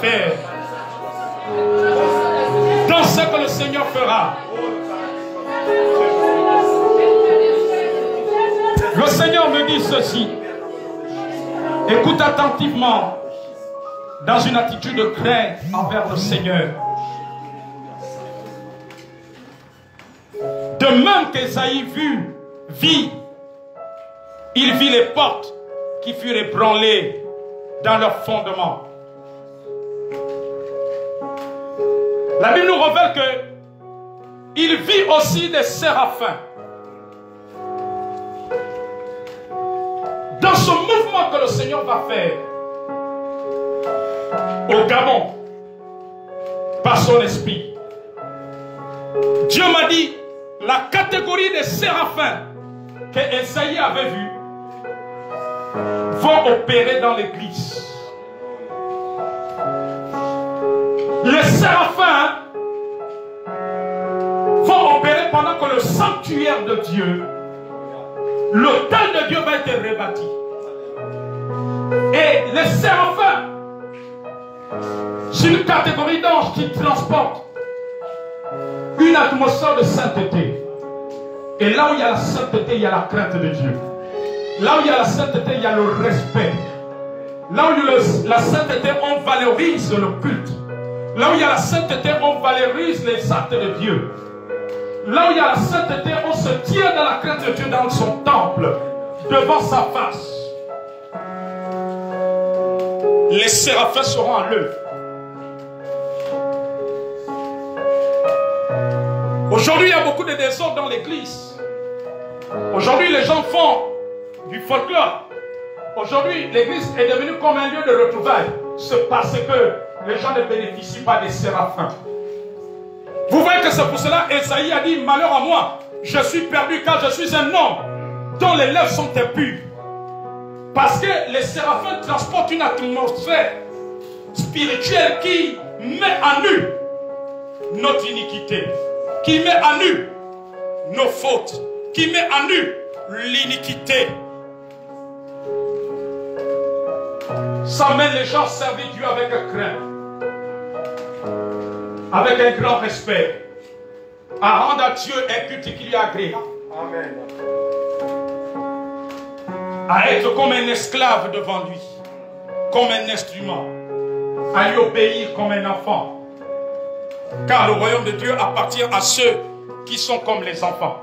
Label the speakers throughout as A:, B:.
A: faire. Dans ce que le Seigneur fera. Le Seigneur me dit ceci. Écoute attentivement, dans une attitude de crainte envers le Seigneur. De même qu'Ésaïe vit, il vit les portes qui furent ébranlées dans leur fondement. La Bible nous révèle que il vit aussi des séraphins. Dans ce mouvement que le Seigneur va faire au Gabon, par son esprit, Dieu m'a dit, la catégorie des séraphins que Esaïe avait vus vont opérer dans l'église. Les séraphins vont opérer pendant que le sanctuaire de Dieu, l'autel de Dieu va être rebâti. Et les séraphins, c'est une catégorie d'anges qui transportent une atmosphère de sainteté. Et là où il y a la sainteté, il y a la crainte de Dieu. Là où il y a la sainteté, il y a le respect. Là où la sainteté, on valorise le culte. Là où il y a la sainteté, on valorise les actes de Dieu. Là où il y a la sainteté, on se tient dans la crainte de Dieu dans son temple, devant sa face. Les séraphins seront à l'œuvre. Aujourd'hui, il y a beaucoup de désordre dans l'église. Aujourd'hui, les gens font du folklore. Aujourd'hui, l'église est devenue comme un lieu de retrouvailles. C'est parce que les gens ne bénéficient pas des séraphins. Vous voyez que c'est pour cela qu'Esaïe a dit, malheur à moi, je suis perdu car je suis un homme dont les lèvres sont impures. Parce que les séraphins transportent une atmosphère spirituelle qui met à nu notre iniquité, qui met à nu nos fautes, qui met à nu l'iniquité. Ça mène les gens à servir Dieu avec crainte, avec un grand respect, à rendre à Dieu un culte qui lui est agréable. Amen. À être comme un esclave devant lui, comme un instrument, à lui obéir comme un enfant. Car le royaume de Dieu appartient à ceux qui sont comme les enfants,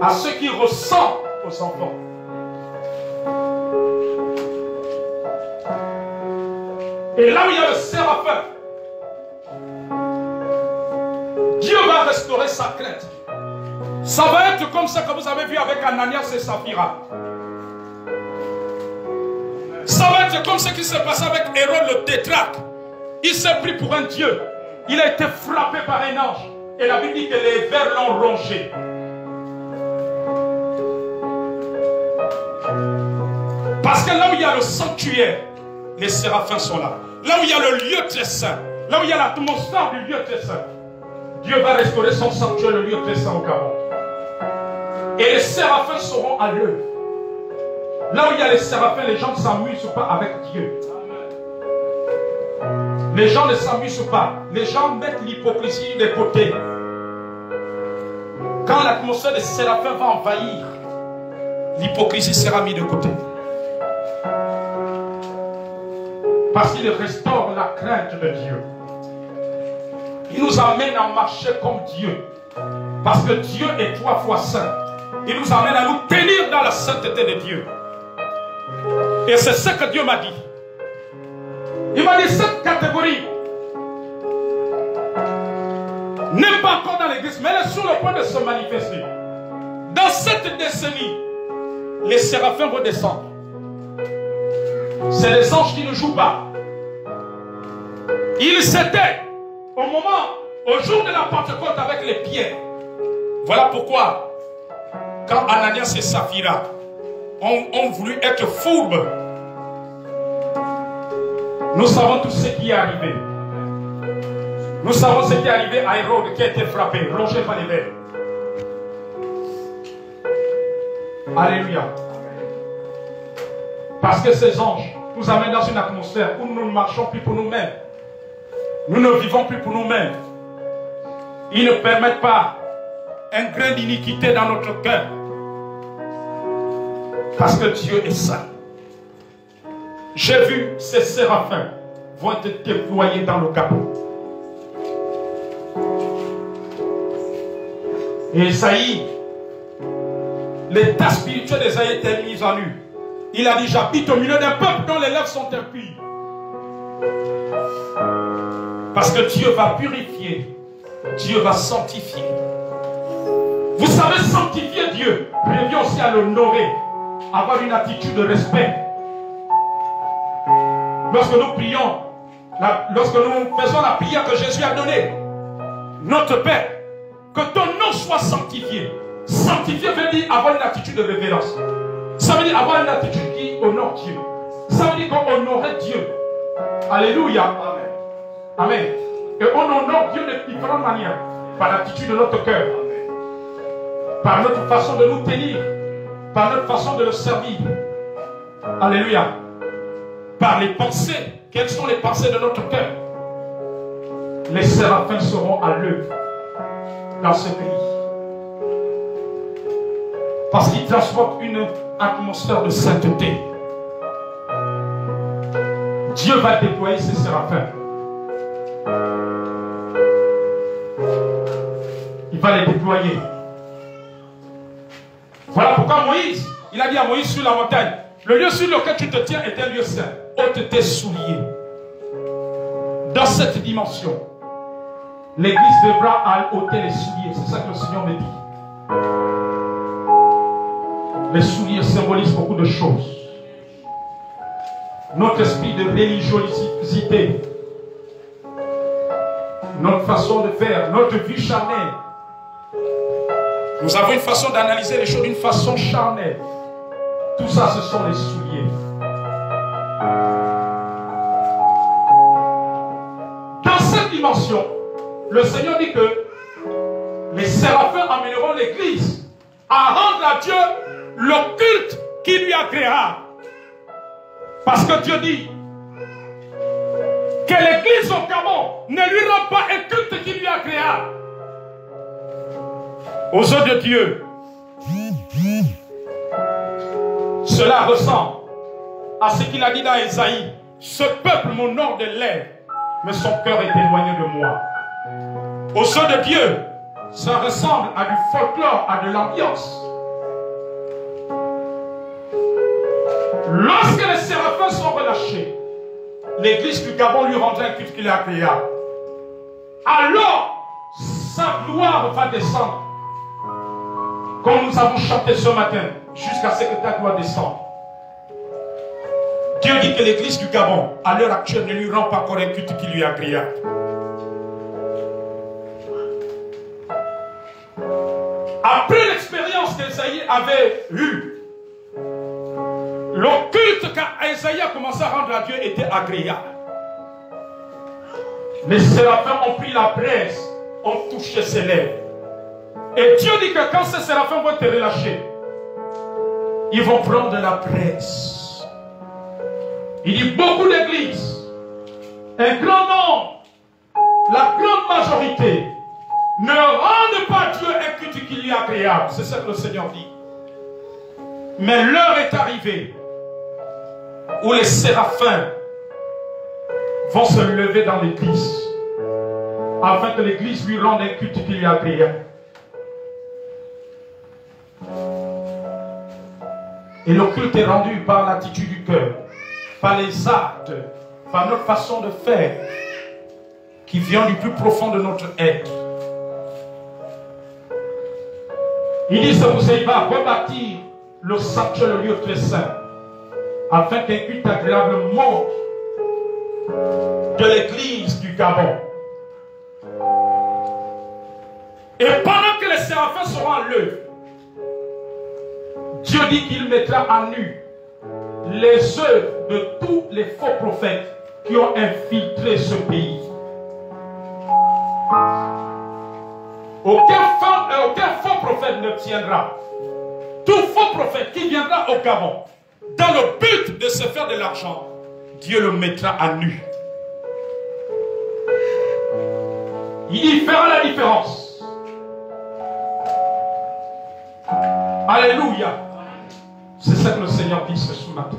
A: à ceux qui ressemblent aux enfants. Et là où il y a le séraphin, Dieu va restaurer sa crainte. Ça va être comme ça que vous avez vu avec Ananias et Saphira. Ça va être comme ce qui s'est passé avec Hérode le tétrarque. Il s'est pris pour un dieu. Il a été frappé par un ange. Et la Bible dit que les vers l'ont rongé. Parce que là où il y a le sanctuaire, les séraphins sont là. Là où il y a le lieu très saint, là où il y a l'atmosphère du lieu très saint, Dieu va restaurer son sanctuaire, le lieu très saint au Gabon. Et les séraphins seront à l'œuvre. Là où il y a les séraphins, les gens ne s'amusent pas avec Dieu. Les gens ne s'amusent pas. Les gens mettent l'hypocrisie de côté. Quand l'atmosphère des séraphins va envahir, l'hypocrisie sera mise de côté. Parce qu'il restaure la crainte de Dieu. Il nous amène à marcher comme Dieu. Parce que Dieu est 3 fois saint. Il nous amène à nous tenir dans la sainteté de Dieu. Et c'est ce que Dieu m'a dit. Il m'a dit, cette catégorie n'est pas encore dans l'église, mais elle est sur le point de se manifester. Dans cette décennie, les séraphins vont descendre. C'est les anges qui ne jouent pas. Ils s'étaient au jour de la Pentecôte avec les pierres. Voilà pourquoi, quand Ananias et Saphira ont voulu être fourbes, nous savons tout ce qui est arrivé. Nous savons ce qui est arrivé à Hérode qui a été frappé, rongé par les vers. Alléluia. Parce que ces anges nous amène dans une atmosphère où nous ne marchons plus pour nous-mêmes. Nous ne vivons plus pour nous-mêmes. Ils ne permettent pas un grain d'iniquité dans notre cœur. Parce que Dieu est saint. J'ai vu ces séraphins vont être déployés dans le Gabon. Et Esaïe, l'état spirituel d'Esaïe était mis en nu. Il a dit, j'habite au milieu d'un peuple dont les lèvres sont impies. Parce que Dieu va purifier. Dieu va sanctifier. Vous savez, sanctifier Dieu revient aussi à l'honorer, avoir une attitude de respect. Lorsque nous prions, lorsque nous faisons la prière que Jésus a donnée, notre Père, que ton nom soit sanctifié. Sanctifier veut dire avoir une attitude de révérence. Ça veut dire avoir une attitude qui honore Dieu. Ça veut dire qu'on honorait Dieu. Alléluia. Amen. Amen. Et on honore Dieu de différentes manières. Par l'attitude de notre cœur. Par notre façon de nous tenir. Par notre façon de le servir. Alléluia. Par les pensées. Quelles sont les pensées de notre cœur? Les séraphins seront à l'œuvre dans ce pays. Parce qu'ils transportent une atmosphère de sainteté. Dieu va déployer ses séraphins. Il va les déployer. Voilà pourquoi Moïse, il a dit à Moïse sur la montagne, le lieu sur lequel tu te tiens est un lieu saint. Ôte tes souliers. Dans cette dimension, l'Église devra ôter les souliers. C'est ça que le Seigneur me dit. Les souliers symbolisent beaucoup de choses. Notre esprit de religiosité, notre façon de faire, notre vie charnelle. Nous avons une façon d'analyser les choses d'une façon charnelle. Tout ça, ce sont les souliers. Dans cette dimension, le Seigneur dit que les séraphins amèneront l'Église à rendre à Dieu le culte qui lui agréera. Parce que Dieu dit que l'Église au Gabon ne lui rend pas un culte qui lui agréera. Aux yeux de Dieu, cela ressemble à ce qu'il a dit dans Esaïe. Ce peuple m'honore de lèvres, mais son cœur est éloigné de moi. Aux yeux de Dieu, ça ressemble à du folklore, à de l'ambiance. Lorsque les séraphins sont relâchés, l'Église du Gabon lui rendra un culte qu'il est agréable. Alors, sa gloire va descendre. Comme nous avons chanté ce matin, jusqu'à ce que ta gloire descende. Dieu dit que l'Église du Gabon, à l'heure actuelle, ne lui rend pas encore un culte qui lui est agréable. Après l'expérience qu'Esaïe avait eue, le culte qu'Esaïe a commencé à rendre à Dieu était agréable. Les séraphins ont pris la braise, ont touché ses lèvres. Et Dieu dit que quand ces séraphins vont te relâcher, ils vont prendre la braise. Il dit beaucoup d'églises, un grand nombre, la grande majorité, ne rendent pas Dieu un culte qui lui est agréable. C'est ce que le Seigneur dit. Mais l'heure est arrivée où les séraphins vont se lever dans l'église afin que l'église lui rende un culte qui lui est agréable. Et le culte est rendu par l'attitude du cœur, par les actes, par notre façon de faire qui vient du plus profond de notre être. Il dit que vous va rebâtir le sanctuaire, le lieu très saint, afin qu'un culte agréable monte de l'église du Gabon. Et pendant que les séraphins seront à l'œuvre, Dieu dit qu'il mettra à nu les œuvres de tous les faux prophètes qui ont infiltré ce pays. Aucun faux prophète ne tiendra. Tout faux prophète qui viendra au Gabon dans le but de se faire de l'argent Dieu le mettra à nu. Il fera la différence. Alléluia. C'est ça que le Seigneur dit ce matin.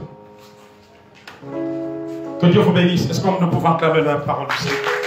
A: Que Dieu vous bénisse. Est-ce que nous pouvons acclamer la parole du Seigneur?